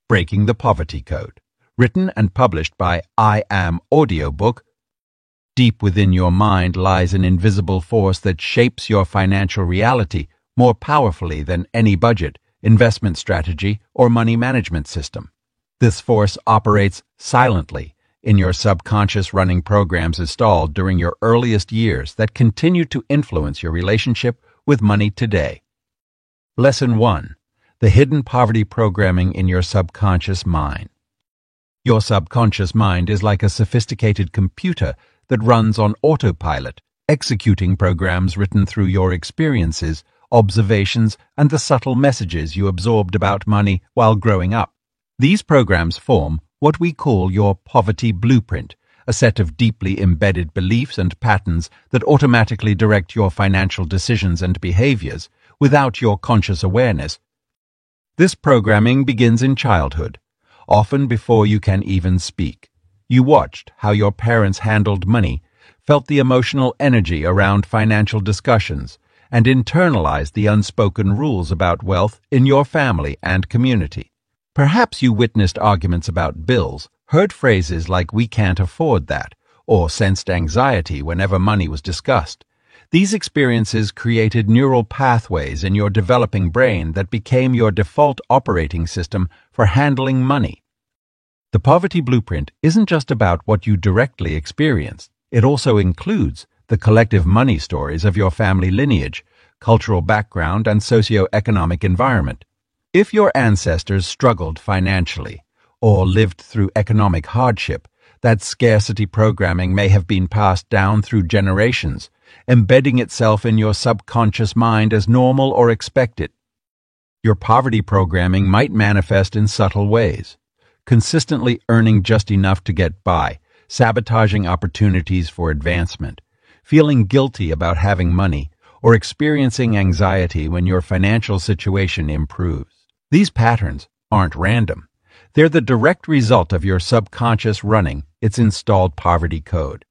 Breaking the Poverty Code, written and published by I Am Audiobook. Deep within your mind lies an invisible force that shapes your financial reality more powerfully than any budget, investment strategy, or money management system. This force operates silently in your subconscious, running programs installed during your earliest years that continue to influence your relationship with money today. Lesson 1. The hidden poverty programming in your subconscious mind. Your subconscious mind is like a sophisticated computer that runs on autopilot, executing programs written through your experiences, observations, and the subtle messages you absorbed about money while growing up. These programs form what we call your poverty blueprint, a set of deeply embedded beliefs and patterns that automatically direct your financial decisions and behaviors without your conscious awareness. This programming begins in childhood, often before you can even speak. You watched how your parents handled money, felt the emotional energy around financial discussions, and internalized the unspoken rules about wealth in your family and community. Perhaps you witnessed arguments about bills, heard phrases like "we can't afford that," or sensed anxiety whenever money was discussed. These experiences created neural pathways in your developing brain that became your default operating system for handling money. The poverty blueprint isn't just about what you directly experienced. It also includes the collective money stories of your family lineage, cultural background, and socio-economic environment. If your ancestors struggled financially or lived through economic hardship, that scarcity programming may have been passed down through generations, embedding itself in your subconscious mind as normal or expected. Your poverty programming might manifest in subtle ways: consistently earning just enough to get by, sabotaging opportunities for advancement, feeling guilty about having money, or experiencing anxiety when your financial situation improves. These patterns aren't random. They're the direct result of your subconscious running its installed poverty code.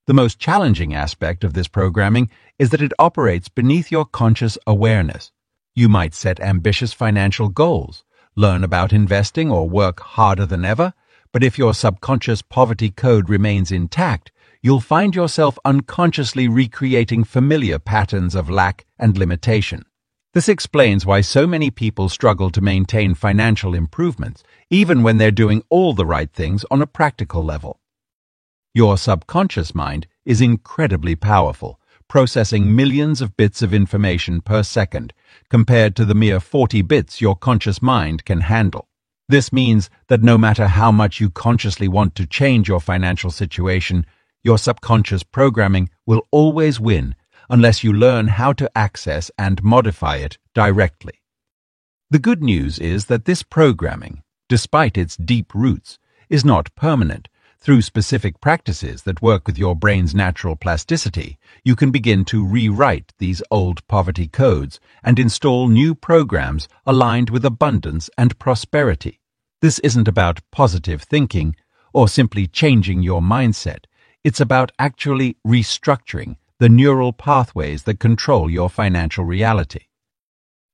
The most challenging aspect of this programming is that it operates beneath your conscious awareness. You might set ambitious financial goals, learn about investing, or work harder than ever, but if your subconscious poverty code remains intact, you'll find yourself unconsciously recreating familiar patterns of lack and limitation. This explains why so many people struggle to maintain financial improvements, even when they're doing all the right things on a practical level. Your subconscious mind is incredibly powerful, processing millions of bits of information per second, compared to the mere 40 bits your conscious mind can handle. This means that no matter how much you consciously want to change your financial situation, your subconscious programming will always win unless you learn how to access and modify it directly. The good news is that this programming, despite its deep roots, is not permanent. Through specific practices that work with your brain's natural plasticity, you can begin to rewrite these old poverty codes and install new programs aligned with abundance and prosperity. This isn't about positive thinking or simply changing your mindset. It's about actually restructuring the neural pathways that control your financial reality.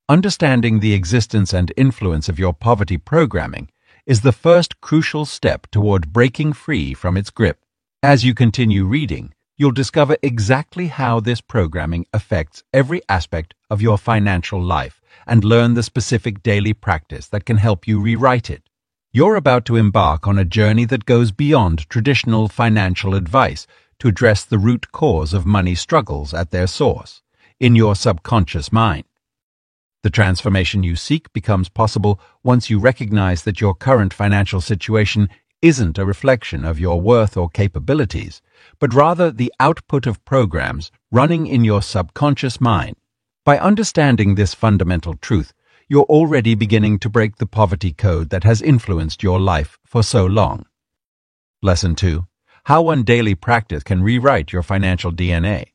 Understanding the existence and influence of your poverty programming is the first crucial step toward breaking free from its grip. As you continue reading, you'll discover exactly how this programming affects every aspect of your financial life and learn the specific daily practice that can help you rewrite it. You're about to embark on a journey that goes beyond traditional financial advice to address the root cause of money struggles at their source, in your subconscious mind. The transformation you seek becomes possible once you recognize that your current financial situation isn't a reflection of your worth or capabilities, but rather the output of programs running in your subconscious mind. By understanding this fundamental truth, you're already beginning to break the poverty code that has influenced your life for so long. Lesson 2. How one daily practice can rewrite your financial DNA.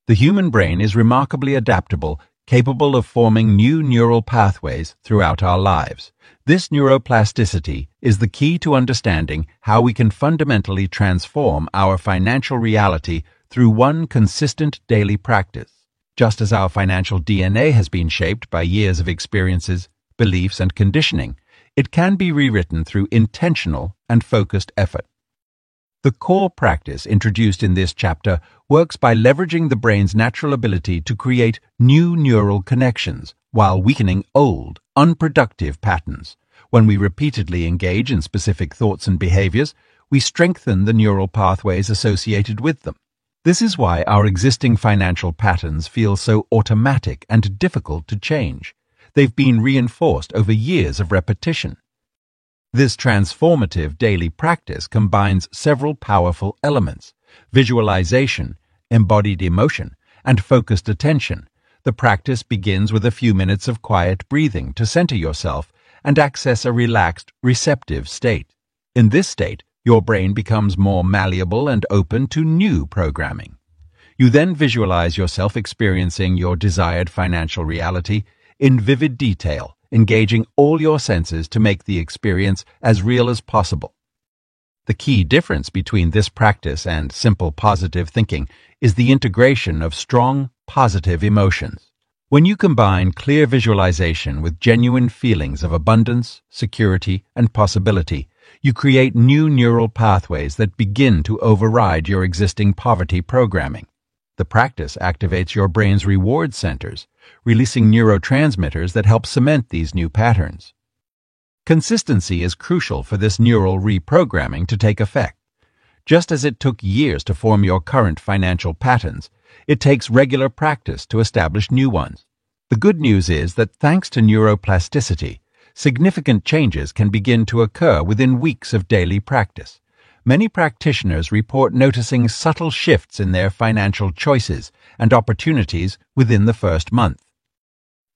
The human brain is remarkably adaptable, capable of forming new neural pathways throughout our lives. This neuroplasticity is the key to understanding how we can fundamentally transform our financial reality through one consistent daily practice. Just as our financial DNA has been shaped by years of experiences, beliefs, and conditioning, It can be rewritten through intentional and focused effort. The core practice introduced in this chapter works by leveraging the brain's natural ability to create new neural connections while weakening old, unproductive patterns. When we repeatedly engage in specific thoughts and behaviors, we strengthen the neural pathways associated with them. This is why our existing financial patterns feel so automatic and difficult to change. They've been reinforced over years of repetition. This transformative daily practice combines several powerful elements: visualization, embodied emotion, and focused attention. The practice begins with a few minutes of quiet breathing to center yourself and access a relaxed, receptive state. In this state, your brain becomes more malleable and open to new programming. You then visualize yourself experiencing your desired financial reality in vivid detail, engaging all your senses to make the experience as real as possible. The key difference between this practice and simple positive thinking is the integration of strong, positive emotions. When you combine clear visualization with genuine feelings of abundance, security, and possibility, you create new neural pathways that begin to override your existing poverty programming. The practice activates your brain's reward centers, releasing neurotransmitters that help cement these new patterns. Consistency is crucial for this neural reprogramming to take effect. Just as it took years to form your current financial patterns, it takes regular practice to establish new ones. The good news is that thanks to neuroplasticity, significant changes can begin to occur within weeks of daily practice. Many practitioners report noticing subtle shifts in their financial choices and opportunities within the first month.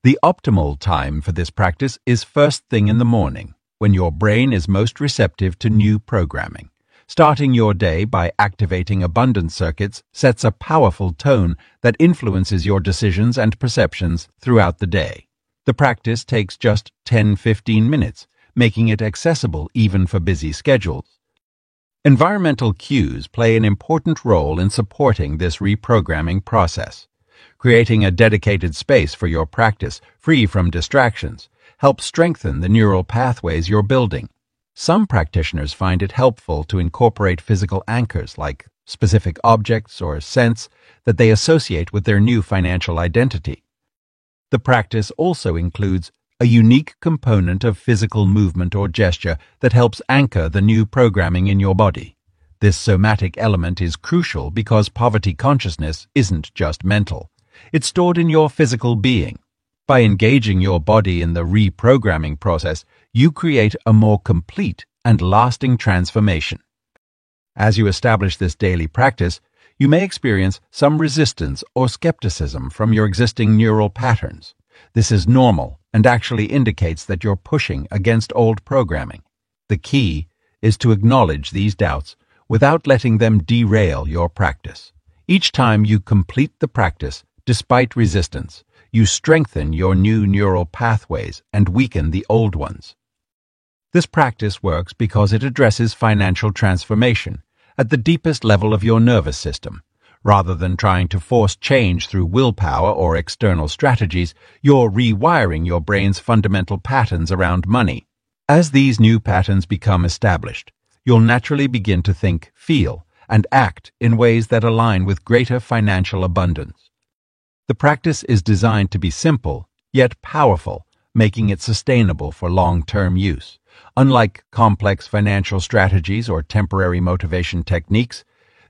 The optimal time for this practice is first thing in the morning, when your brain is most receptive to new programming. Starting your day by activating abundance circuits sets a powerful tone that influences your decisions and perceptions throughout the day. The practice takes just 10-15 minutes, making it accessible even for busy schedules. Environmental cues play an important role in supporting this reprogramming process. Creating a dedicated space for your practice, free from distractions, helps strengthen the neural pathways you're building. Some practitioners find it helpful to incorporate physical anchors like specific objects or scents that they associate with their new financial identity. The practice also includes a unique component of physical movement or gesture that helps anchor the new programming in your body. This somatic element is crucial because poverty consciousness isn't just mental. It's stored in your physical being. By engaging your body in the reprogramming process, you create a more complete and lasting transformation. As you establish this daily practice, you may experience some resistance or skepticism from your existing neural patterns. This is normal and actually indicates that you're pushing against old programming. The key is to acknowledge these doubts without letting them derail your practice. Each time you complete the practice, despite resistance, you strengthen your new neural pathways and weaken the old ones. This practice works because it addresses financial transformation at the deepest level of your nervous system. Rather than trying to force change through willpower or external strategies, you're rewiring your brain's fundamental patterns around money. As these new patterns become established, you'll naturally begin to think, feel, and act in ways that align with greater financial abundance. The practice is designed to be simple, yet powerful, making it sustainable for long-term use. Unlike complex financial strategies or temporary motivation techniques,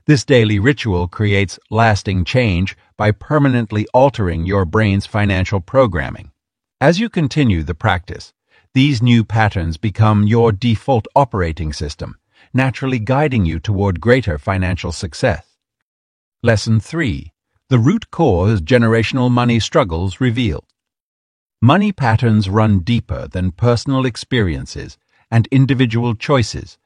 this daily ritual creates lasting change by permanently altering your brain's financial programming. As you continue the practice, these new patterns become your default operating system, naturally guiding you toward greater financial success. Lesson 3. The root cause generational money struggles revealed. Money patterns run deeper than personal experiences and individual choices.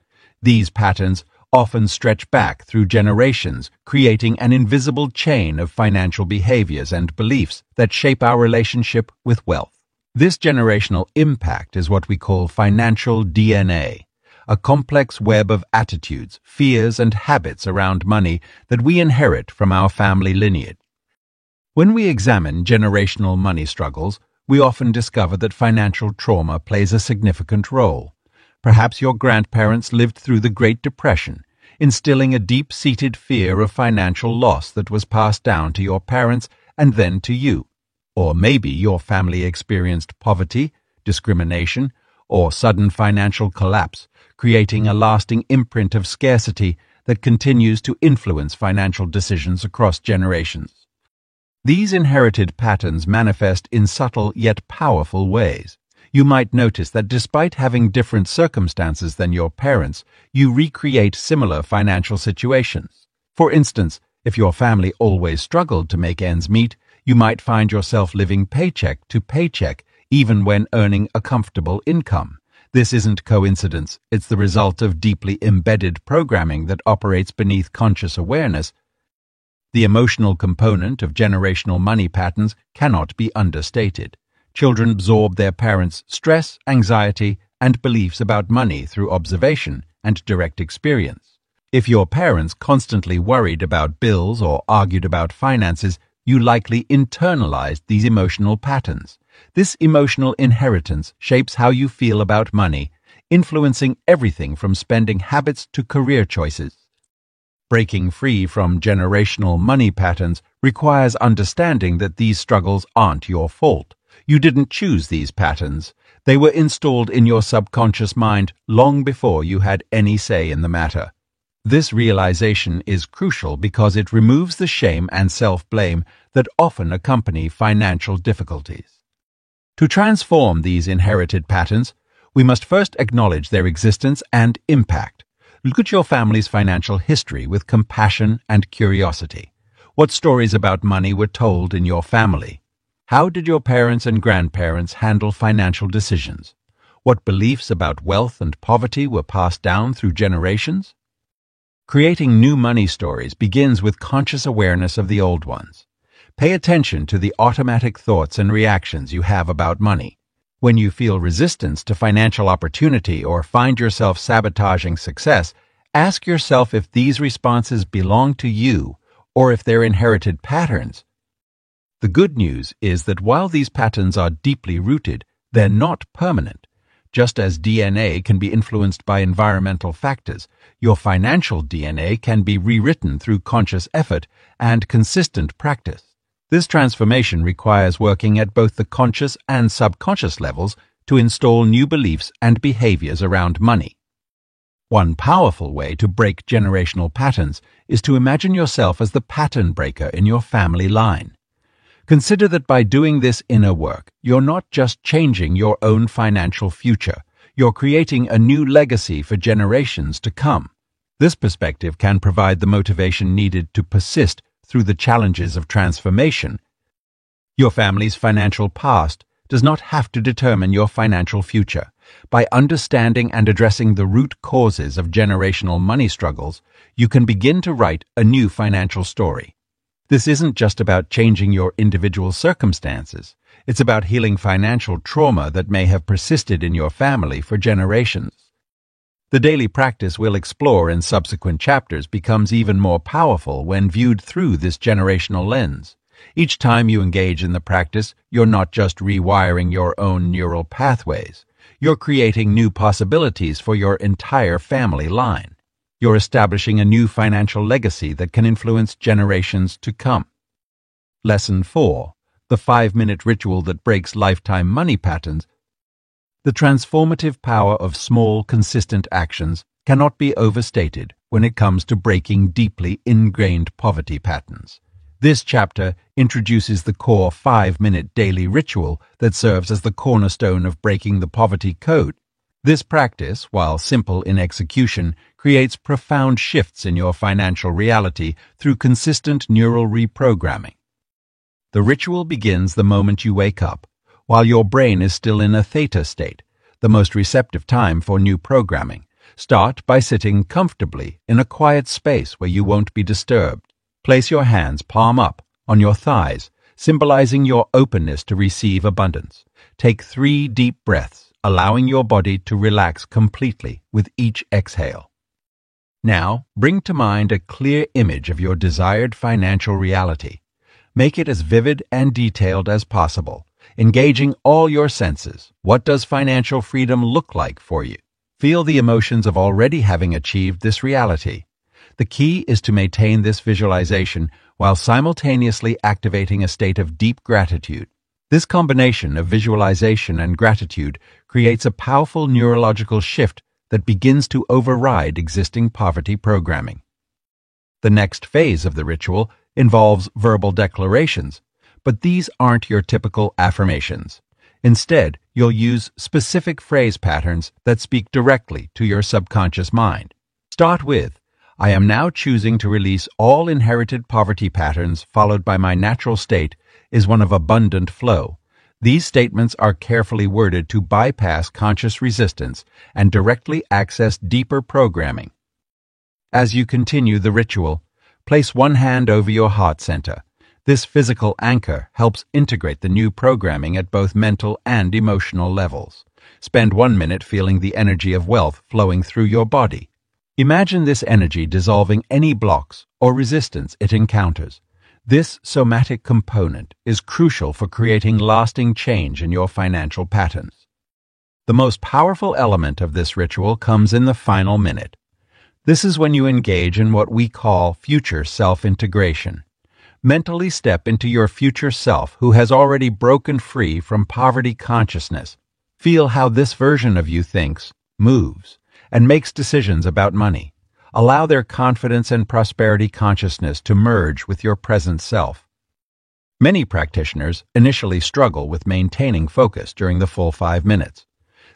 These patterns often stretch back through generations, creating an invisible chain of financial behaviors and beliefs that shape our relationship with wealth. This generational impact is what we call financial DNA, a complex web of attitudes, fears, and habits around money that we inherit from our family lineage. When we examine generational money struggles, we often discover that financial trauma plays a significant role. Perhaps your grandparents lived through the Great Depression, instilling a deep-seated fear of financial loss that was passed down to your parents and then to you. Or maybe your family experienced poverty, discrimination, or sudden financial collapse, creating a lasting imprint of scarcity that continues to influence financial decisions across generations. These inherited patterns manifest in subtle yet powerful ways. You might notice that despite having different circumstances than your parents, you recreate similar financial situations. For instance, if your family always struggled to make ends meet, you might find yourself living paycheck to paycheck, even when earning a comfortable income. This isn't coincidence, it's the result of deeply embedded programming that operates beneath conscious awareness. The emotional component of generational money patterns cannot be understated. Children absorb their parents' stress, anxiety, and beliefs about money through observation and direct experience. If your parents constantly worried about bills or argued about finances, you likely internalized these emotional patterns. This emotional inheritance shapes how you feel about money, influencing everything from spending habits to career choices. Breaking free from generational money patterns requires understanding that these struggles aren't your fault. You didn't choose these patterns. They were installed in your subconscious mind long before you had any say in the matter. This realization is crucial because it removes the shame and self-blame that often accompany financial difficulties. To transform these inherited patterns, we must first acknowledge their existence and impact. Look at your family's financial history with compassion and curiosity. What stories about money were told in your family? How did your parents and grandparents handle financial decisions? What beliefs about wealth and poverty were passed down through generations? Creating new money stories begins with conscious awareness of the old ones. Pay attention to the automatic thoughts and reactions you have about money. When you feel resistance to financial opportunity or find yourself sabotaging success, ask yourself if these responses belong to you or if they're inherited patterns. The good news is that while these patterns are deeply rooted, they're not permanent. Just as DNA can be influenced by environmental factors, your financial DNA can be rewritten through conscious effort and consistent practice. This transformation requires working at both the conscious and subconscious levels to install new beliefs and behaviors around money. One powerful way to break generational patterns is to imagine yourself as the pattern breaker in your family line. Consider that by doing this inner work, you're not just changing your own financial future, you're creating a new legacy for generations to come. This perspective can provide the motivation needed to persist through the challenges of transformation. Your family's financial past does not have to determine your financial future. By understanding and addressing the root causes of generational money struggles, you can begin to write a new financial story. This isn't just about changing your individual circumstances. It's about healing financial trauma that may have persisted in your family for generations. The daily practice we'll explore in subsequent chapters becomes even more powerful when viewed through this generational lens. Each time you engage in the practice, you're not just rewiring your own neural pathways. You're creating new possibilities for your entire family line. You're establishing a new financial legacy that can influence generations to come. Lesson 4. The 5-minute ritual that breaks lifetime money patterns. The transformative power of small, consistent actions cannot be overstated when it comes to breaking deeply ingrained poverty patterns. This chapter introduces the core 5-minute daily ritual that serves as the cornerstone of breaking the poverty code. This practice, while simple in execution, creates profound shifts in your financial reality through consistent neural reprogramming. The ritual begins the moment you wake up, while your brain is still in a theta state, the most receptive time for new programming. Start by sitting comfortably in a quiet space where you won't be disturbed. Place your hands palm up on your thighs, symbolizing your openness to receive abundance. Take 3 deep breaths, allowing your body to relax completely with each exhale. Now, bring to mind a clear image of your desired financial reality. Make it as vivid and detailed as possible. engaging all your senses. What does financial freedom look like for you? Feel the emotions of already having achieved this reality. The key is to maintain this visualization while simultaneously activating a state of deep gratitude. This combination of visualization and gratitude creates a powerful neurological shift that begins to override existing poverty programming. The next phase of the ritual involves verbal declarations, but these aren't your typical affirmations. Instead, you'll use specific phrase patterns that speak directly to your subconscious mind. Start with, "I am now choosing to release all inherited poverty patterns followed by my natural state is one of abundant flow." These statements are carefully worded to bypass conscious resistance and directly access deeper programming. As you continue the ritual, place one hand over your heart center. This physical anchor helps integrate the new programming at both mental and emotional levels. Spend 1 minute feeling the energy of wealth flowing through your body. Imagine this energy dissolving any blocks or resistance it encounters. This somatic component is crucial for creating lasting change in your financial patterns. The most powerful element of this ritual comes in the final minute. This is when you engage in what we call future self-integration. Mentally step into your future self who has already broken free from poverty consciousness. Feel how this version of you thinks, moves, and makes decisions about money. Allow their confidence and prosperity consciousness to merge with your present self. Many practitioners initially struggle with maintaining focus during the full 5 minutes.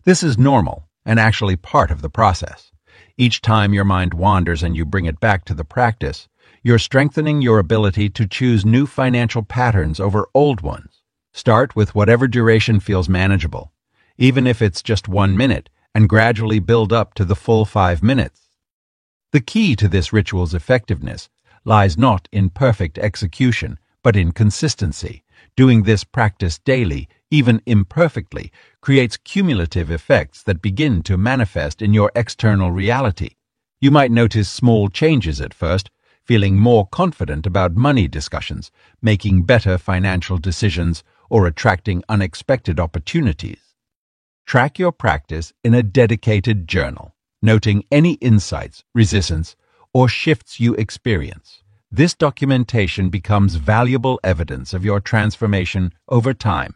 This is normal and actually part of the process. Each time your mind wanders and you bring it back to the practice, you're strengthening your ability to choose new financial patterns over old ones. Start with whatever duration feels manageable, even if it's just 1 minute, and gradually build up to the full 5 minutes. The key to this ritual's effectiveness lies not in perfect execution, but in consistency. Doing this practice daily, even imperfectly, creates cumulative effects that begin to manifest in your external reality. You might notice small changes at first, feeling more confident about money discussions, making better financial decisions, or attracting unexpected opportunities. Track your practice in a dedicated journal, noting any insights, resistance, or shifts you experience. This documentation becomes valuable evidence of your transformation over time.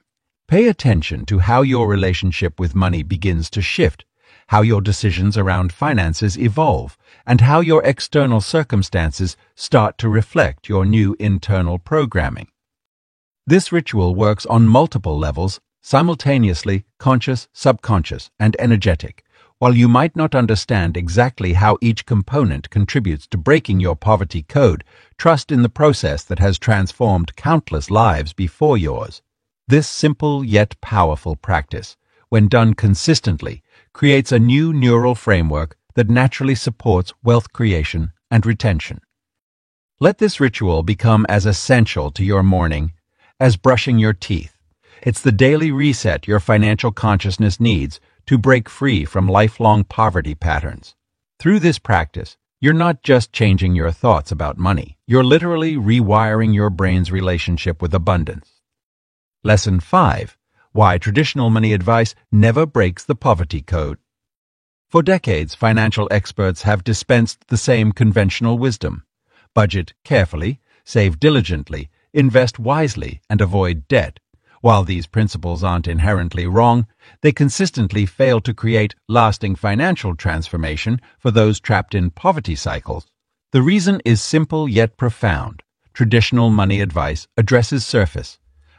Pay attention to how your relationship with money begins to shift, how your decisions around finances evolve, and how your external circumstances start to reflect your new internal programming. This ritual works on multiple levels, simultaneously conscious, subconscious, and energetic. While you might not understand exactly how each component contributes to breaking your poverty code, trust in the process that has transformed countless lives before yours. This simple yet powerful practice, when done consistently, creates a new neural framework that naturally supports wealth creation and retention. Let this ritual become as essential to your morning as brushing your teeth. It's the daily reset your financial consciousness needs to break free from lifelong poverty patterns. Through this practice, you're not just changing your thoughts about money, you're literally rewiring your brain's relationship with abundance. Lesson 5. Why traditional money advice never breaks the poverty code. For decades, financial experts have dispensed the same conventional wisdom. Budget carefully, save diligently, invest wisely, and avoid debt. While these principles aren't inherently wrong, they consistently fail to create lasting financial transformation for those trapped in poverty cycles. The reason is simple yet profound. Traditional money advice addresses surface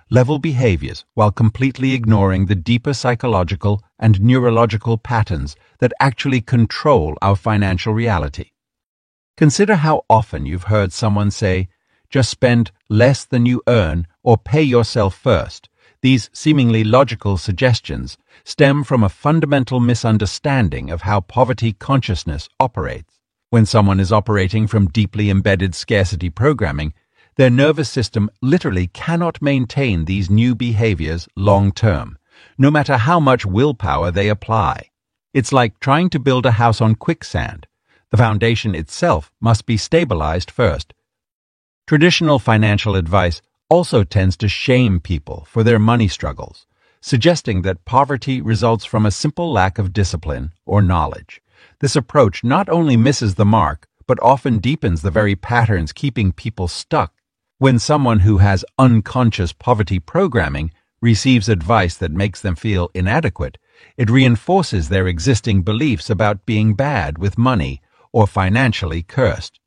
level behaviors while completely ignoring the deeper psychological and neurological patterns that actually control our financial reality. Consider how often you've heard someone say, "Just spend less than you earn or pay yourself first." These seemingly logical suggestions stem from a fundamental misunderstanding of how poverty consciousness operates. When someone is operating from deeply embedded scarcity programming, their nervous system literally cannot maintain these new behaviors long-term, no matter how much willpower they apply. It's like trying to build a house on quicksand. The foundation itself must be stabilized first. Traditional financial advice also tends to shame people for their money struggles, suggesting that poverty results from a simple lack of discipline or knowledge. This approach not only misses the mark, but often deepens the very patterns keeping people stuck. When someone who has unconscious poverty programming receives advice that makes them feel inadequate, it reinforces their existing beliefs about being bad with money or financially cursed.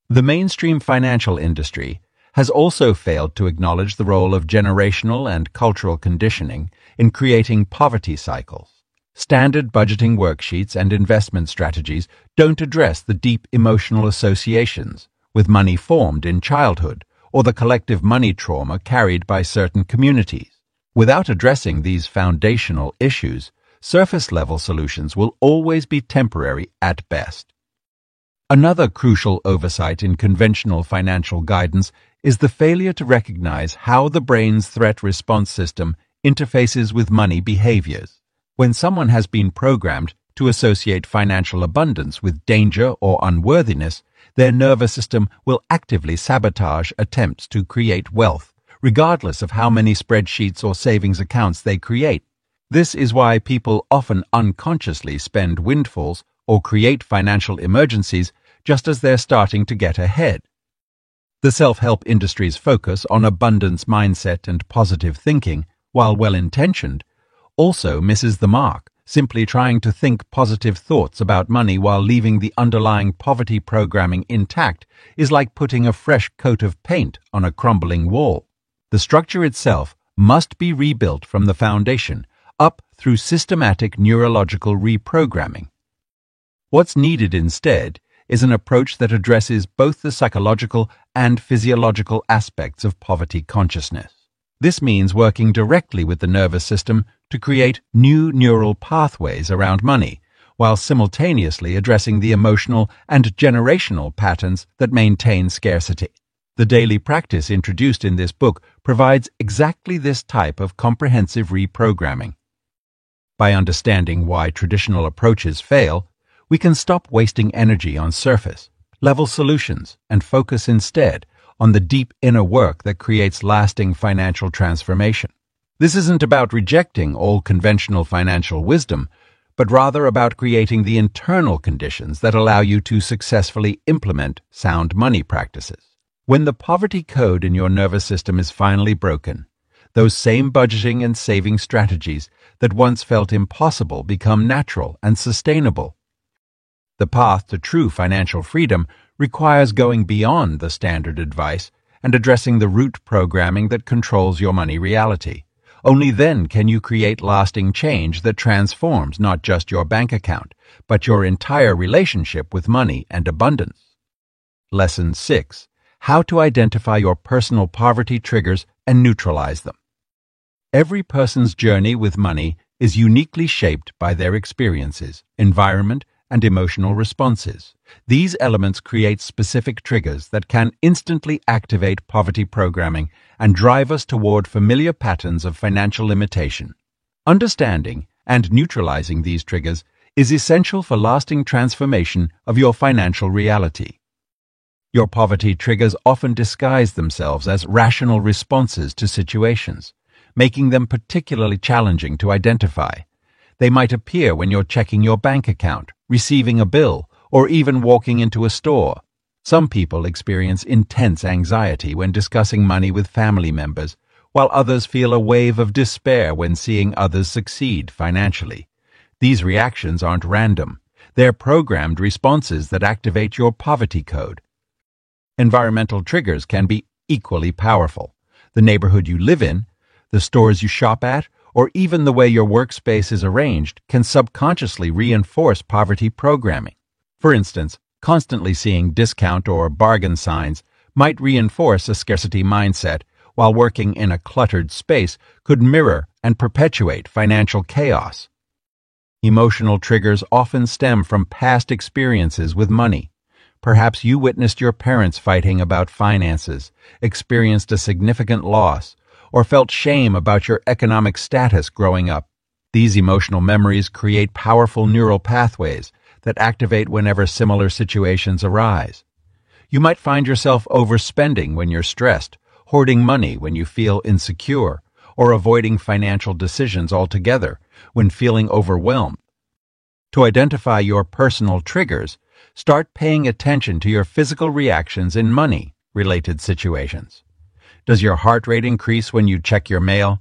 The mainstream financial industry has also failed to acknowledge the role of generational and cultural conditioning in creating poverty cycles. Standard budgeting worksheets and investment strategies don't address the deep emotional associations with money formed in childhood or the collective money trauma carried by certain communities. Without addressing these foundational issues, surface-level solutions will always be temporary at best. Another crucial oversight in conventional financial guidance is the failure to recognize how the brain's threat response system interfaces with money behaviors. When someone has been programmed to associate financial abundance with danger or unworthiness, their nervous system will actively sabotage attempts to create wealth, regardless of how many spreadsheets or savings accounts they create. This is why people often unconsciously spend windfalls or create financial emergencies just as they're starting to get ahead. The self-help industry's focus on abundance mindset and positive thinking, while well-intentioned, also misses the mark. Simply trying to think positive thoughts about money while leaving the underlying poverty programming intact is like putting a fresh coat of paint on a crumbling wall. The structure itself must be rebuilt from the foundation up through systematic neurological reprogramming. What's needed instead is an approach that addresses both the psychological and physiological aspects of poverty consciousness. This means working directly with the nervous system to create new neural pathways around money, while simultaneously addressing the emotional and generational patterns that maintain scarcity. The daily practice introduced in this book provides exactly this type of comprehensive reprogramming. By understanding why traditional approaches fail, we can stop wasting energy on surface-level solutions and focus instead on the deep inner work that creates lasting financial transformation. This isn't about rejecting all conventional financial wisdom, but rather about creating the internal conditions that allow you to successfully implement sound money practices. When the poverty code in your nervous system is finally broken, those same budgeting and saving strategies that once felt impossible become natural and sustainable. The path to true financial freedom requires going beyond the standard advice and addressing the root programming that controls your money reality. Only then can you create lasting change that transforms not just your bank account, but your entire relationship with money and abundance. Lesson 6. How to identify your personal poverty triggers and neutralize them. Every person's journey with money is uniquely shaped by their experiences, environment, and emotional responses. These elements create specific triggers that can instantly activate poverty programming and drive us toward familiar patterns of financial limitation. Understanding and neutralizing these triggers is essential for lasting transformation of your financial reality. Your poverty triggers often disguise themselves as rational responses to situations, making them particularly challenging to identify. They might appear when you're checking your bank account, receiving a bill, or even walking into a store. Some people experience intense anxiety when discussing money with family members, while others feel a wave of despair when seeing others succeed financially. These reactions aren't random. They're programmed responses that activate your poverty code. Environmental triggers can be equally powerful. The neighborhood you live in, the stores you shop at, or even the way your workspace is arranged can subconsciously reinforce poverty programming. For instance, constantly seeing discount or bargain signs might reinforce a scarcity mindset, while working in a cluttered space could mirror and perpetuate financial chaos. Emotional triggers often stem from past experiences with money. Perhaps you witnessed your parents fighting about finances, experienced a significant loss, or felt shame about your economic status growing up. These emotional memories create powerful neural pathways that activate whenever similar situations arise. You might find yourself overspending when you're stressed, hoarding money when you feel insecure, or avoiding financial decisions altogether when feeling overwhelmed. To identify your personal triggers, start paying attention to your physical reactions in money-related situations. Does your heart rate increase when you check your mail?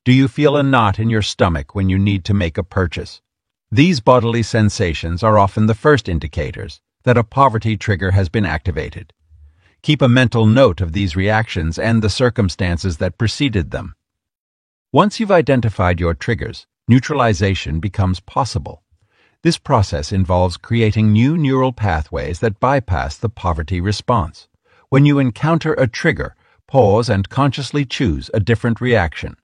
Do you feel a knot in your stomach when you need to make a purchase? These bodily sensations are often the first indicators that a poverty trigger has been activated. Keep a mental note of these reactions and the circumstances that preceded them. Once you've identified your triggers, neutralization becomes possible. This process involves creating new neural pathways that bypass the poverty response. When you encounter a trigger, pause and consciously choose a different reaction.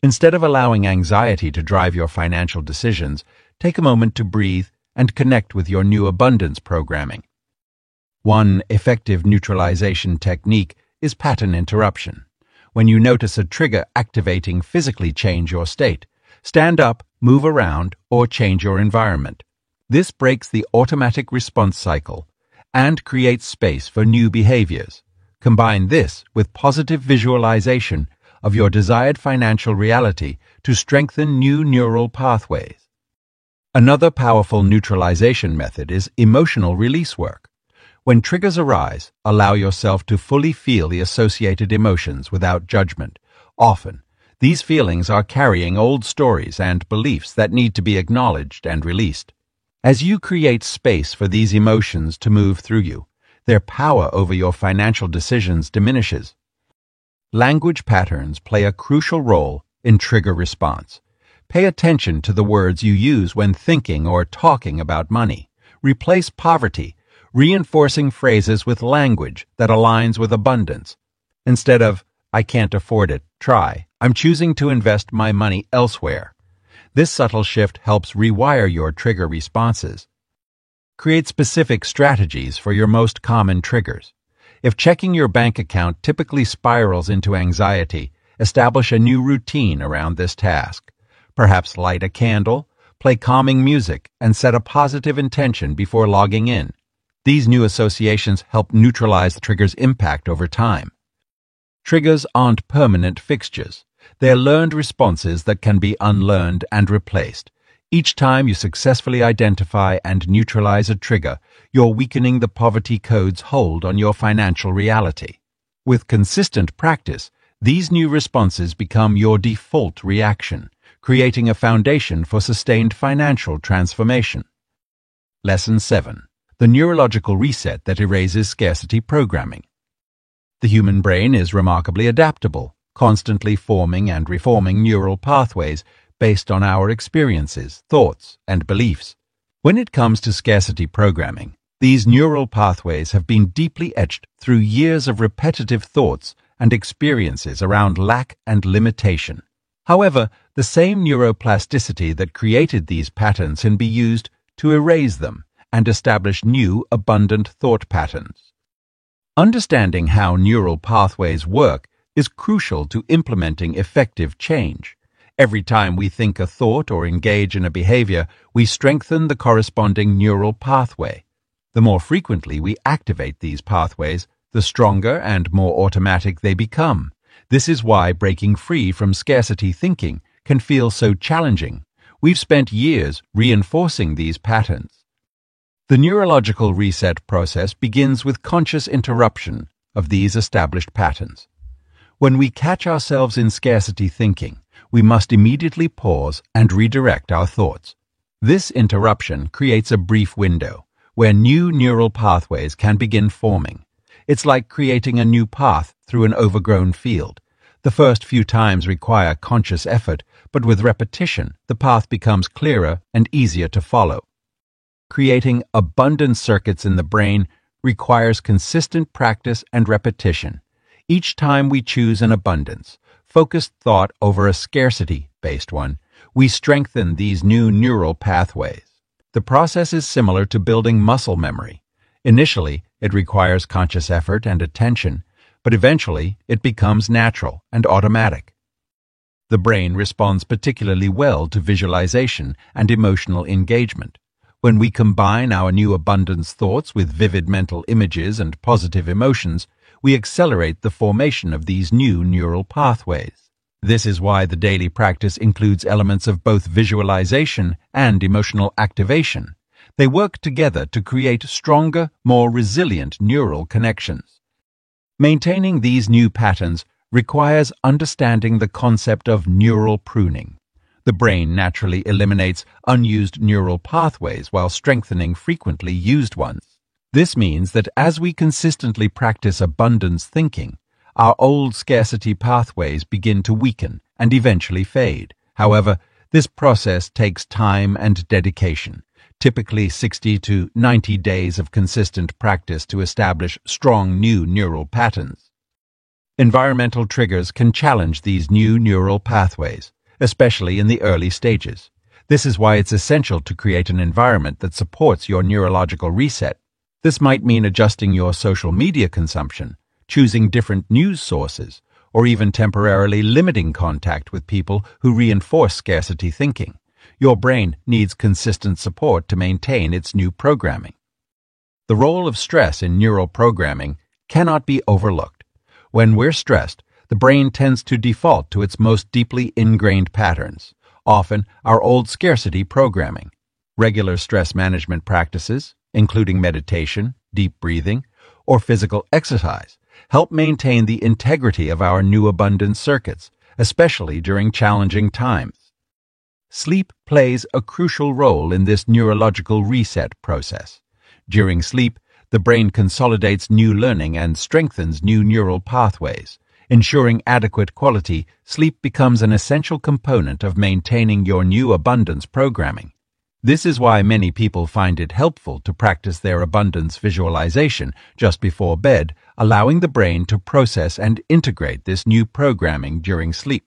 Instead of allowing anxiety to drive your financial decisions, take a moment to breathe and connect with your new abundance programming. One effective neutralization technique is pattern interruption. When you notice a trigger activating, physically change your state. Stand up, move around, or change your environment. This breaks the automatic response cycle and creates space for new behaviors. Combine this with positive visualization of your desired financial reality to strengthen new neural pathways. Another powerful neutralization method is emotional release work. When triggers arise, allow yourself to fully feel the associated emotions without judgment. Often, these feelings are carrying old stories and beliefs that need to be acknowledged and released. As you create space for these emotions to move through you, their power over your financial decisions diminishes. Language patterns play a crucial role in trigger response. Pay attention to the words you use when thinking or talking about money. Replace poverty, reinforcing phrases with language that aligns with abundance. Instead of, "I can't afford it," try, "I'm choosing to invest my money elsewhere." This subtle shift helps rewire your trigger responses. Create specific strategies for your most common triggers. If checking your bank account typically spirals into anxiety, establish a new routine around this task. Perhaps light a candle, play calming music, and set a positive intention before logging in. These new associations help neutralize the trigger's impact over time. Triggers aren't permanent fixtures. They're learned responses that can be unlearned and replaced. Each time you successfully identify and neutralize a trigger, you're weakening the poverty code's hold on your financial reality. With consistent practice, these new responses become your default reaction, creating a foundation for sustained financial transformation. Lesson 7. The neurological reset that erases scarcity programming. The human brain is remarkably adaptable, constantly forming and reforming neural pathways based on our experiences, thoughts, and beliefs. When it comes to scarcity programming, these neural pathways have been deeply etched through years of repetitive thoughts and experiences around lack and limitation. However, the same neuroplasticity that created these patterns can be used to erase them and establish new, abundant thought patterns. Understanding how neural pathways work is crucial to implementing effective change. Every time we think a thought or engage in a behavior, we strengthen the corresponding neural pathway. The more frequently we activate these pathways, the stronger and more automatic they become. This is why breaking free from scarcity thinking can feel so challenging. We've spent years reinforcing these patterns. The neurological reset process begins with conscious interruption of these established patterns. When we catch ourselves in scarcity thinking, we must immediately pause and redirect our thoughts. This interruption creates a brief window where new neural pathways can begin forming. It's like creating a new path through an overgrown field. The first few times require conscious effort, but with repetition, the path becomes clearer and easier to follow. Creating abundant circuits in the brain requires consistent practice and repetition. Each time we choose an abundance, focused thought over a scarcity-based one, we strengthen these new neural pathways. The process is similar to building muscle memory. Initially, it requires conscious effort and attention, but eventually it becomes natural and automatic. The brain responds particularly well to visualization and emotional engagement. When we combine our new abundance thoughts with vivid mental images and positive emotions, we accelerate the formation of these new neural pathways. This is why the daily practice includes elements of both visualization and emotional activation. They work together to create stronger, more resilient neural connections. Maintaining these new patterns requires understanding the concept of neural pruning. The brain naturally eliminates unused neural pathways while strengthening frequently used ones. This means that as we consistently practice abundance thinking, our old scarcity pathways begin to weaken and eventually fade. However, this process takes time and dedication, typically 60 to 90 days of consistent practice to establish strong new neural patterns. Environmental triggers can challenge these new neural pathways, especially in the early stages. This is why it's essential to create an environment that supports your neurological reset. This might mean adjusting your social media consumption, choosing different news sources, or even temporarily limiting contact with people who reinforce scarcity thinking. Your brain needs consistent support to maintain its new programming. The role of stress in neural programming cannot be overlooked. When we're stressed, the brain tends to default to its most deeply ingrained patterns, often our old scarcity programming. Regular stress management practices, including meditation, deep breathing, or physical exercise, help maintain the integrity of our new abundance circuits, especially during challenging times. Sleep plays a crucial role in this neurological reset process. During sleep, the brain consolidates new learning and strengthens new neural pathways. Ensuring adequate quality, sleep becomes an essential component of maintaining your new abundance programming. This is why many people find it helpful to practice their abundance visualization just before bed, allowing the brain to process and integrate this new programming during sleep.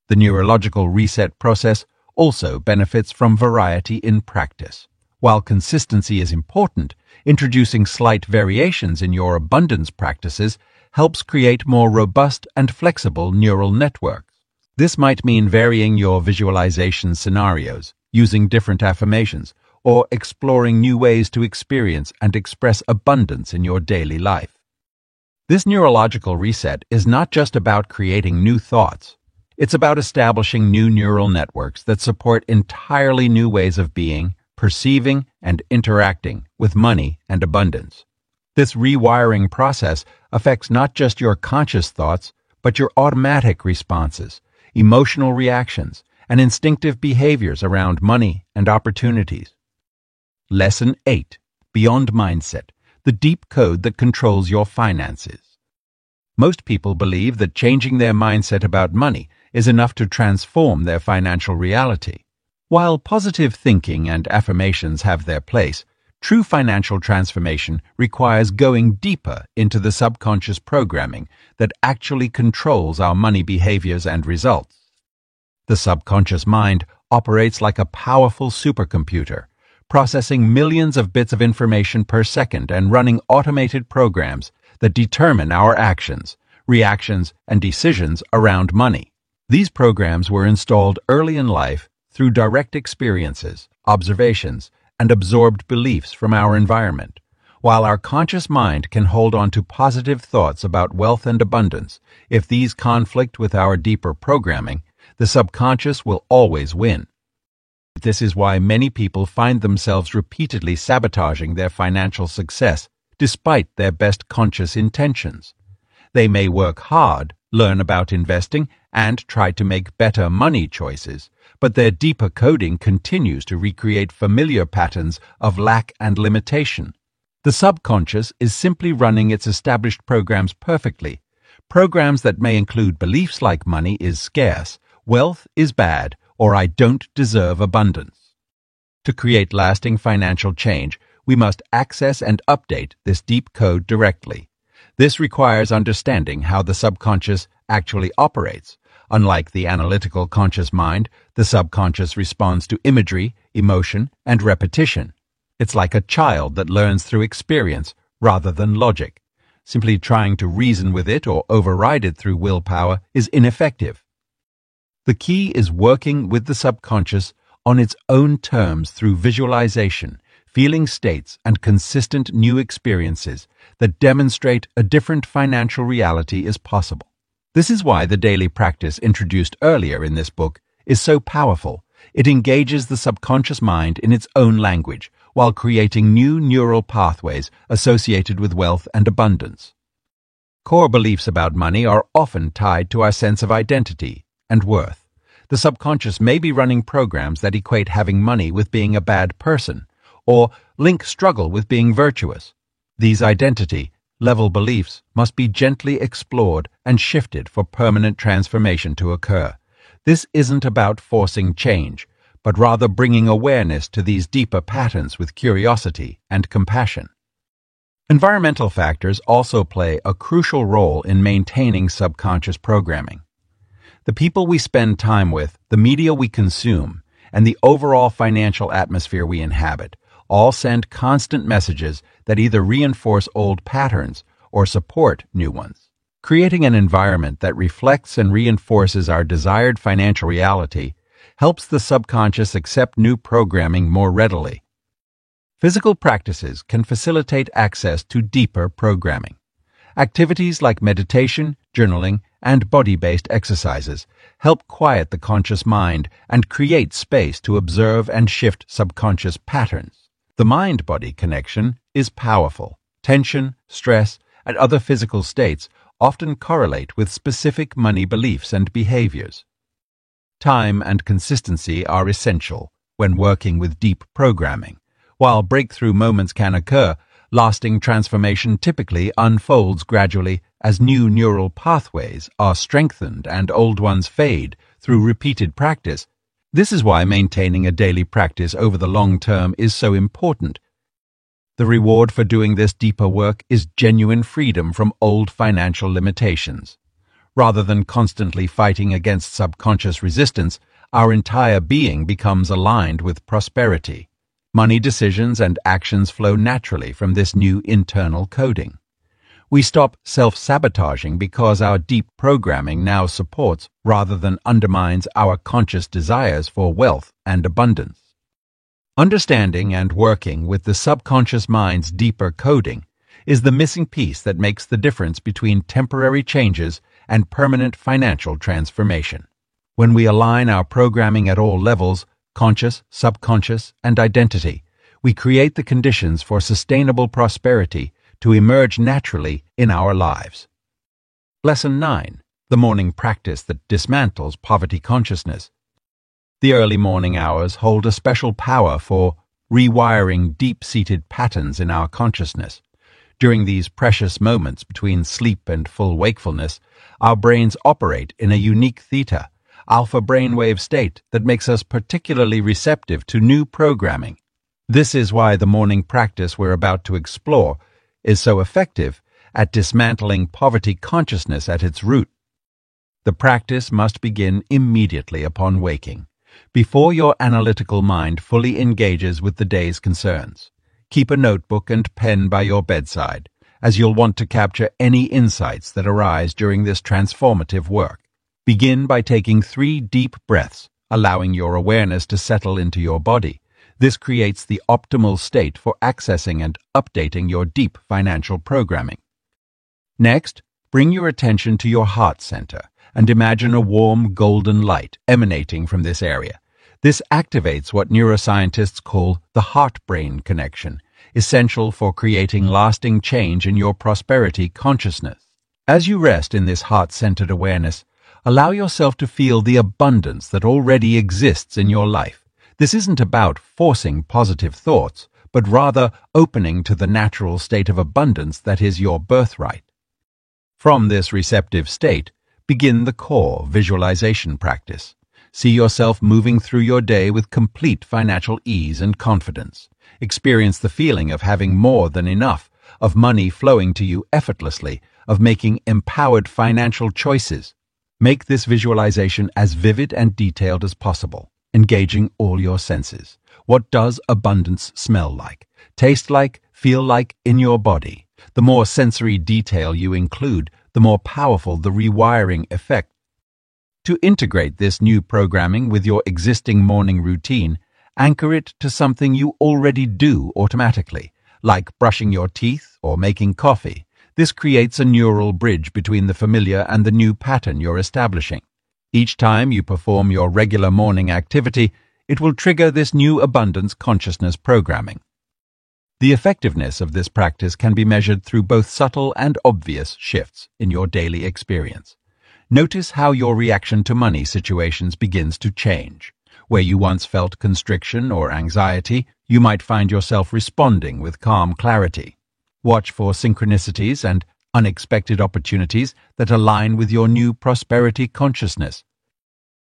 The neurological reset process also benefits from variety in practice. While consistency is important, introducing slight variations in your abundance practices helps create more robust and flexible neural networks. This might mean varying your visualization scenarios, using different affirmations, or exploring new ways to experience and express abundance in your daily life. This neurological reset is not just about creating new thoughts. It's about establishing new neural networks that support entirely new ways of being, perceiving, and interacting with money and abundance. This rewiring process affects not just your conscious thoughts, but your automatic responses, emotional reactions, and instinctive behaviors around money and opportunities. Lesson 8. Beyond Mindset, the deep code that controls your finances. Most people believe that changing their mindset about money is enough to transform their financial reality. While positive thinking and affirmations have their place, true financial transformation requires going deeper into the subconscious programming that actually controls our money behaviors and results. The subconscious mind operates like a powerful supercomputer, processing millions of bits of information per second and running automated programs that determine our actions, reactions, and decisions around money. These programs were installed early in life through direct experiences, observations, and absorbed beliefs from our environment. While our conscious mind can hold on to positive thoughts about wealth and abundance, if these conflict with our deeper programming, the subconscious will always win. This is why many people find themselves repeatedly sabotaging their financial success despite their best conscious intentions. They may work hard, learn about investing, and try to make better money choices, but their deeper coding continues to recreate familiar patterns of lack and limitation. The subconscious is simply running its established programs perfectly, programs that may include beliefs like money is scarce, wealth is bad, or I don't deserve abundance. To create lasting financial change, we must access and update this deep code directly. This requires understanding how the subconscious actually operates. Unlike the analytical conscious mind, the subconscious responds to imagery, emotion, and repetition. It's like a child that learns through experience rather than logic. Simply trying to reason with it or override it through willpower is ineffective. The key is working with the subconscious on its own terms through visualization, feeling states, and consistent new experiences that demonstrate a different financial reality is possible. This is why the daily practice introduced earlier in this book is so powerful. It engages the subconscious mind in its own language while creating new neural pathways associated with wealth and abundance. Core beliefs about money are often tied to our sense of identity and worth. The subconscious may be running programs that equate having money with being a bad person, or link struggle with being virtuous. These identity-level beliefs must be gently explored and shifted for permanent transformation to occur. This isn't about forcing change, but rather bringing awareness to these deeper patterns with curiosity and compassion. Environmental factors also play a crucial role in maintaining subconscious programming. The people we spend time with, the media we consume, and the overall financial atmosphere we inhabit all send constant messages that either reinforce old patterns or support new ones. Creating an environment that reflects and reinforces our desired financial reality helps the subconscious accept new programming more readily. Physical practices can facilitate access to deeper programming. Activities like meditation, journaling, and body-based exercises help quiet the conscious mind and create space to observe and shift subconscious patterns. The mind-body connection is powerful. Tension, stress, and other physical states often correlate with specific money beliefs and behaviors. Time and consistency are essential when working with deep programming. While breakthrough moments can occur, lasting transformation typically unfolds gradually as new neural pathways are strengthened and old ones fade through repeated practice. This is why maintaining a daily practice over the long term is so important. The reward for doing this deeper work is genuine freedom from old financial limitations. Rather than constantly fighting against subconscious resistance, our entire being becomes aligned with prosperity. Money decisions and actions flow naturally from this new internal coding. We stop self-sabotaging because our deep programming now supports rather than undermines our conscious desires for wealth and abundance. Understanding and working with the subconscious mind's deeper coding is the missing piece that makes the difference between temporary changes and permanent financial transformation. When we align our programming at all levels, conscious, subconscious, and identity, we create the conditions for sustainable prosperity to emerge naturally in our lives. Lesson 9. The morning practice that dismantles poverty consciousness. The early morning hours hold a special power for rewiring deep-seated patterns in our consciousness. During these precious moments between sleep and full wakefulness, our brains operate in a unique theta, alpha brainwave state that makes us particularly receptive to new programming. This is why the morning practice we're about to explore is so effective at dismantling poverty consciousness at its root. The practice must begin immediately upon waking, before your analytical mind fully engages with the day's concerns. Keep a notebook and pen by your bedside, as you'll want to capture any insights that arise during this transformative work. Begin by taking 3 deep breaths, allowing your awareness to settle into your body. This creates the optimal state for accessing and updating your deep financial programming. Next, bring your attention to your heart center and imagine a warm golden light emanating from this area. This activates what neuroscientists call the heart-brain connection, essential for creating lasting change in your prosperity consciousness. As you rest in this heart-centered awareness, allow yourself to feel the abundance that already exists in your life. This isn't about forcing positive thoughts, but rather opening to the natural state of abundance that is your birthright. From this receptive state, begin the core visualization practice. See yourself moving through your day with complete financial ease and confidence. Experience the feeling of having more than enough, of money flowing to you effortlessly, of making empowered financial choices. Make this visualization as vivid and detailed as possible, engaging all your senses. What does abundance smell like, taste like, feel like in your body? The more sensory detail you include, the more powerful the rewiring effect. To integrate this new programming with your existing morning routine, Anchor it to something you already do automatically, like brushing your teeth or making coffee. This creates a neural bridge between the familiar and the new pattern you're establishing. Each time you perform your regular morning activity, it will trigger this new abundance consciousness programming. The effectiveness of this practice can be measured through both subtle and obvious shifts in your daily experience. Notice how your reaction to money situations begins to change. Where you once felt constriction or anxiety, you might find yourself responding with calm clarity. Watch for synchronicities and unexpected opportunities that align with your new prosperity consciousness.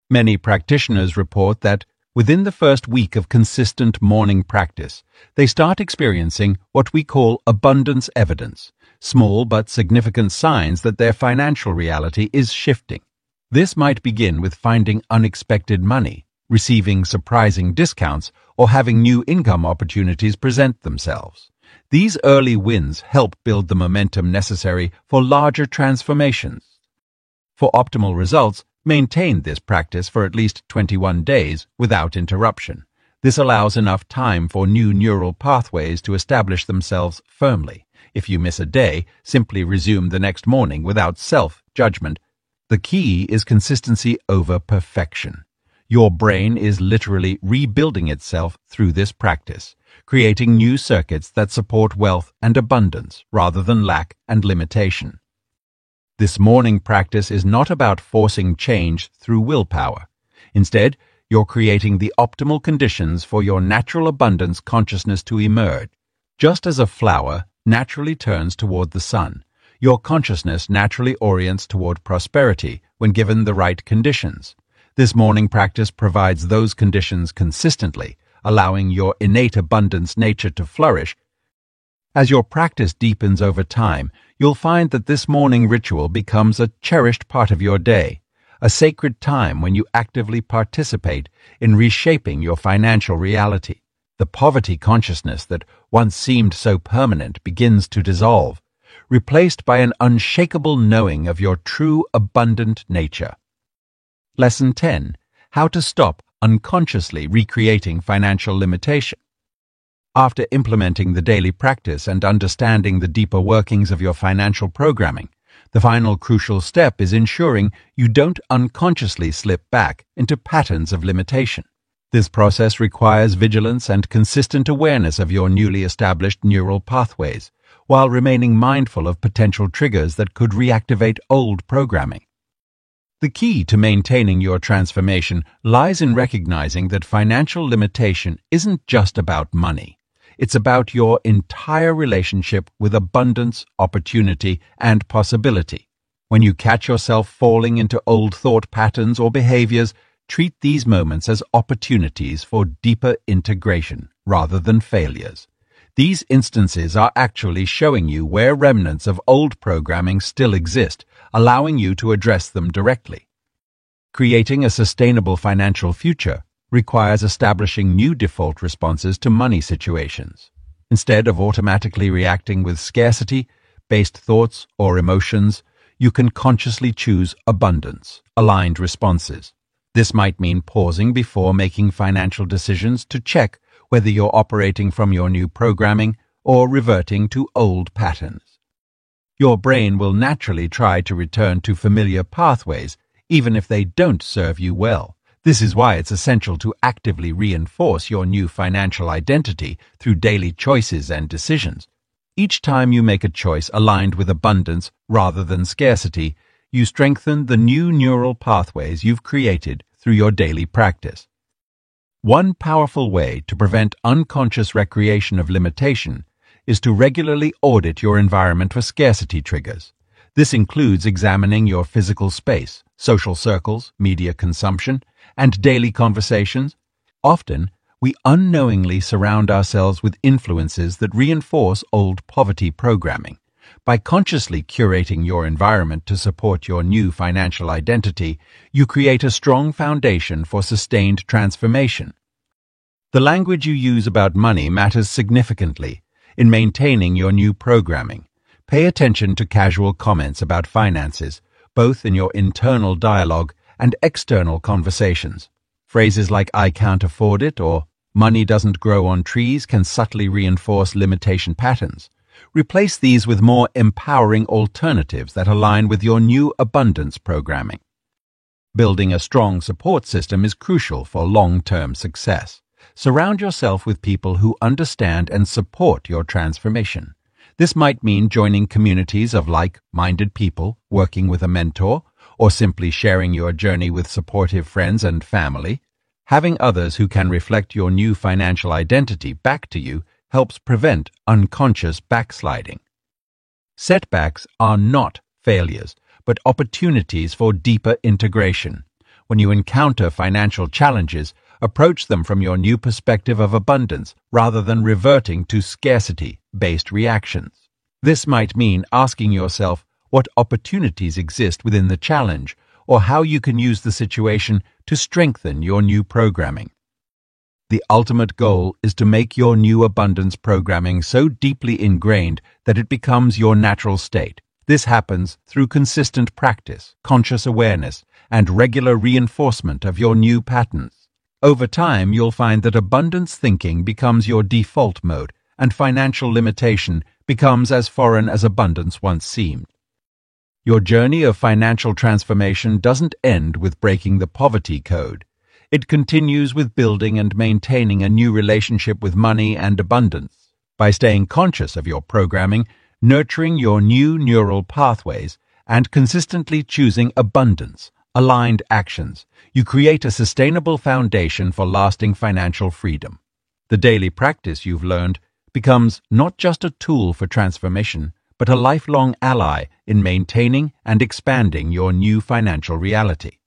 Many practitioners report that within the first week of consistent morning practice, they start experiencing what we call abundance evidence, small but significant signs that their financial reality is shifting. This might begin with finding unexpected money, receiving surprising discounts, or having new income opportunities present themselves. These early wins help build the momentum necessary for larger transformations. For optimal results, maintain this practice for at least 21 days without interruption. This allows enough time for new neural pathways to establish themselves firmly. If you miss a day, simply resume the next morning without self-judgment. The key is consistency over perfection. Your brain is literally rebuilding itself through this practice, creating new circuits that support wealth and abundance rather than lack and limitation. This morning practice is not about forcing change through willpower. Instead, you're creating the optimal conditions for your natural abundance consciousness to emerge. Just as a flower naturally turns toward the sun, your consciousness naturally orients toward prosperity when given the right conditions. This morning practice provides those conditions consistently, allowing your innate abundance nature to flourish. As your practice deepens over time, you'll find that this morning ritual becomes a cherished part of your day, a sacred time when you actively participate in reshaping your financial reality. The poverty consciousness that once seemed so permanent begins to dissolve, replaced by an unshakable knowing of your true abundant nature. Lesson 10. How to stop unconsciously recreating financial limitation. After implementing the daily practice and understanding the deeper workings of your financial programming, the final crucial step is ensuring you don't unconsciously slip back into patterns of limitation. This process requires vigilance and consistent awareness of your newly established neural pathways, while remaining mindful of potential triggers that could reactivate old programming. The key to maintaining your transformation lies in recognizing that financial limitation isn't just about money. It's about your entire relationship with abundance, opportunity, and possibility. When you catch yourself falling into old thought patterns or behaviors, treat these moments as opportunities for deeper integration rather than failures. These instances are actually showing you where remnants of old programming still exist, allowing you to address them directly. Creating a sustainable financial future requires establishing new default responses to money situations. Instead of automatically reacting with scarcity-based thoughts or emotions, you can consciously choose abundance-aligned responses. This might mean pausing before making financial decisions to check whether you're operating from your new programming or reverting to old patterns. Your brain will naturally try to return to familiar pathways, even if they don't serve you well. This is why it's essential to actively reinforce your new financial identity through daily choices and decisions. Each time you make a choice aligned with abundance rather than scarcity, you strengthen the new neural pathways you've created through your daily practice. One powerful way to prevent unconscious recreation of limitation is to regularly audit your environment for scarcity triggers. This includes examining your physical space, social circles, media consumption, and daily conversations. Often, we unknowingly surround ourselves with influences that reinforce old poverty programming. By consciously curating your environment to support your new financial identity, you create a strong foundation for sustained transformation. The language you use about money matters significantly in maintaining your new programming. Pay attention to casual comments about finances, both in your internal dialogue and external conversations. Phrases like "I can't afford it" or "money doesn't grow on trees" can subtly reinforce limitation patterns. Replace these with more empowering alternatives that align with your new abundance programming. Building a strong support system is crucial for long-term success. Surround yourself with people who understand and support your transformation. This might mean joining communities of like-minded people, working with a mentor, or simply sharing your journey with supportive friends and family. Having others who can reflect your new financial identity back to you helps prevent unconscious backsliding. Setbacks are not failures, but opportunities for deeper integration. When you encounter financial challenges, approach them from your new perspective of abundance rather than reverting to scarcity-based reactions. This might mean asking yourself what opportunities exist within the challenge, or how you can use the situation to strengthen your new programming. The ultimate goal is to make your new abundance programming so deeply ingrained that it becomes your natural state. This happens through consistent practice, conscious awareness, and regular reinforcement of your new patterns. Over time, you'll find that abundance thinking becomes your default mode, and financial limitation becomes as foreign as abundance once seemed. Your journey of financial transformation doesn't end with breaking the poverty code. It continues with building and maintaining a new relationship with money and abundance. By staying conscious of your programming, nurturing your new neural pathways, and consistently choosing abundance-aligned actions, you create a sustainable foundation for lasting financial freedom. The daily practice you've learned becomes not just a tool for transformation, but a lifelong ally in maintaining and expanding your new financial reality.